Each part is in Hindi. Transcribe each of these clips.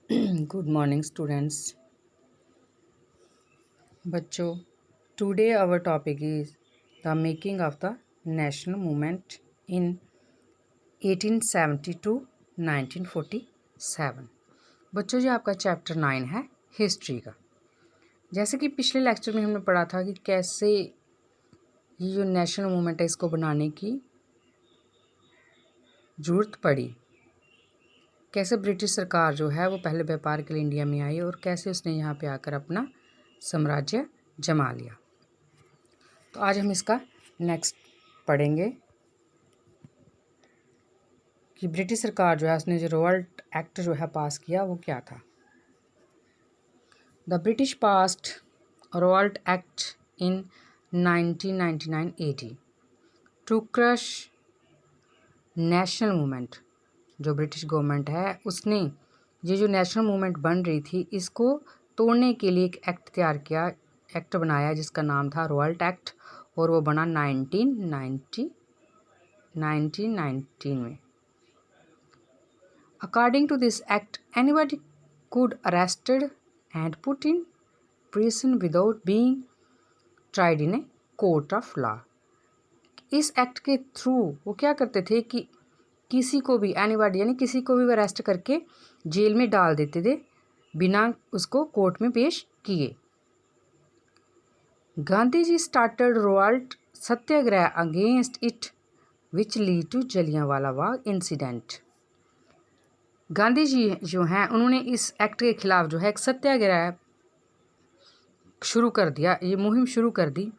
Good morning students. बच्चों, today our topic is the making of the national movement in 1870 to 1947। बच्चों, ये आपका चैप्टर 9 है हिस्ट्री का। जैसे कि पिछले लेक्चर में हमने पढ़ा था कि कैसे ये जो नेशनल मूवमेंट है इसको बनाने की ज़रूरत पड़ी, कैसे ब्रिटिश सरकार जो है वो पहले व्यापार के लिए इंडिया में आई और कैसे उसने यहाँ पे आकर अपना साम्राज्य जमा लिया। तो आज हम इसका नेक्स्ट पढ़ेंगे कि ब्रिटिश सरकार जो है उसने जो रिवॉल्ट एक्ट जो है पास किया वो क्या था। The British passed revolt act in 1999 AD to crush national movement. जो ब्रिटिश गवर्नमेंट है उसने ये जो नेशनल मूवमेंट बन रही थी इसको तोड़ने के लिए एक एक्ट तैयार किया, एक्ट बनाया जिसका नाम था रिवॉल्ट एक्ट, और वो बना 1919 में। According to this act anybody could arrested and put in prison without being tried in a court of law. इस एक्ट के थ्रू वो क्या करते थे कि किसी को भी एनीबॉडी यानी किसी को भी अरेस्ट करके जेल में डाल देते थे बिना उसको कोर्ट में पेश किए। Gandhi ji started revolt satyagraha against it which lead to Jallianwala Bagh incident. Gandhi ji जो हैं उन्होंने इस एक्ट के खिलाफ जो है एक सत्याग्रह शुरू कर दिया, ये मुहिम शुरू कर दी।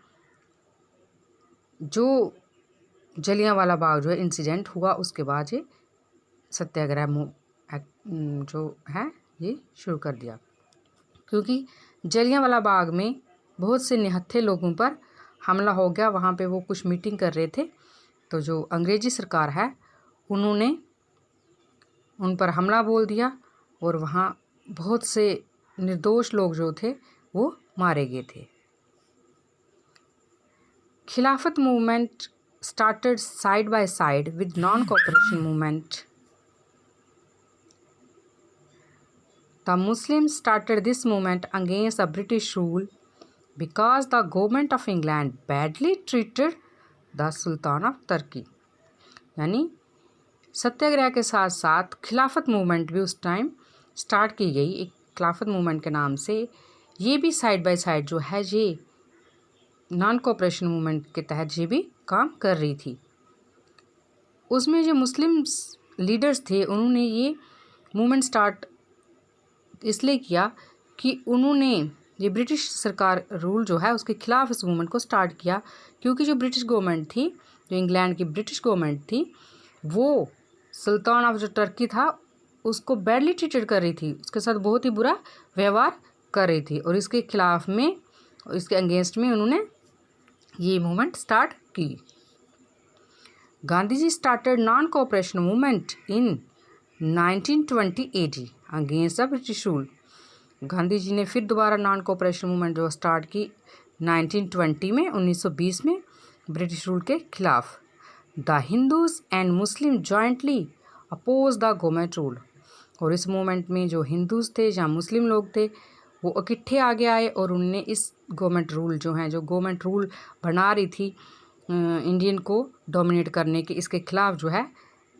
जो जलियांवाला बाग जो है इंसिडेंट हुआ उसके बाद ये सत्याग्रह जो है ये शुरू कर दिया, क्योंकि जलियांवाला बाग में बहुत से निहत्थे लोगों पर हमला हो गया। वहाँ पे वो कुछ मीटिंग कर रहे थे तो जो अंग्रेजी सरकार है उन्होंने उन पर हमला बोल दिया और वहाँ बहुत से निर्दोष लोग जो थे वो मारे गए थे। खिलाफत movement started side by side with non-cooperation movement. The Muslims started this movement against the British rule because the government of England badly treated the Sultan of Turkey. यानी सत्याग्रह के साथ साथ खिलाफत मूवमेंट भी उस टाइम स्टार्ट की गई, एक खिलाफत मूवमेंट के नाम से। ये भी साइड बाय साइड जो है ये नॉन कोऑपरेशन मूवमेंट के तहत ये भी काम कर रही थी। उसमें जो मुस्लिम लीडर्स थे उन्होंने ये मूवमेंट स्टार्ट इसलिए किया कि उन्होंने ये ब्रिटिश सरकार रूल जो है उसके खिलाफ इस मूवमेंट को स्टार्ट किया, क्योंकि जो ब्रिटिश गवर्नमेंट थी, जो इंग्लैंड की ब्रिटिश गवर्नमेंट थी, वो सुल्तान ऑफ जो टर्की था उसको बैडली ट्रीटेड कर रही थी, उसके साथ बहुत ही बुरा व्यवहार कर रही थी, और इसके खिलाफ में, इसके अगेंस्ट में उन्होंने ये मूवमेंट स्टार्ट की। Gandhi ji started non cooperation movement in 1920 AD against the British rule. Gandhi ji ने फिर दोबारा नॉन कोऑपरेशन मूवमेंट जो स्टार्ट की 1920 में, 1920 में ब्रिटिश रूल के खिलाफ। The Hindus and Muslim jointly oppose the government rule. और इस मूवमेंट में जो हिंदूज थे या मुस्लिम लोग थे वो इकट्ठे आगे आए और उनने इस गवर्नमेंट रूल जो हैं, जो गवर्नमेंट रूल बना रही थी इंडियन को डोमिनेट करने के, इसके खिलाफ जो है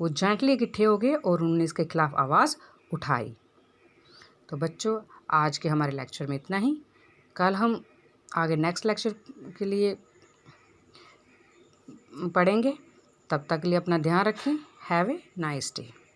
वो जॉइंटली इकट्ठे हो गए और उन्होंने इसके खिलाफ आवाज़ उठाई। तो बच्चों, आज के हमारे लेक्चर में इतना ही। कल हम आगे नेक्स्ट लेक्चर के लिए पढ़ेंगे। तब तक के लिए अपना ध्यान रखें। Have a nice day.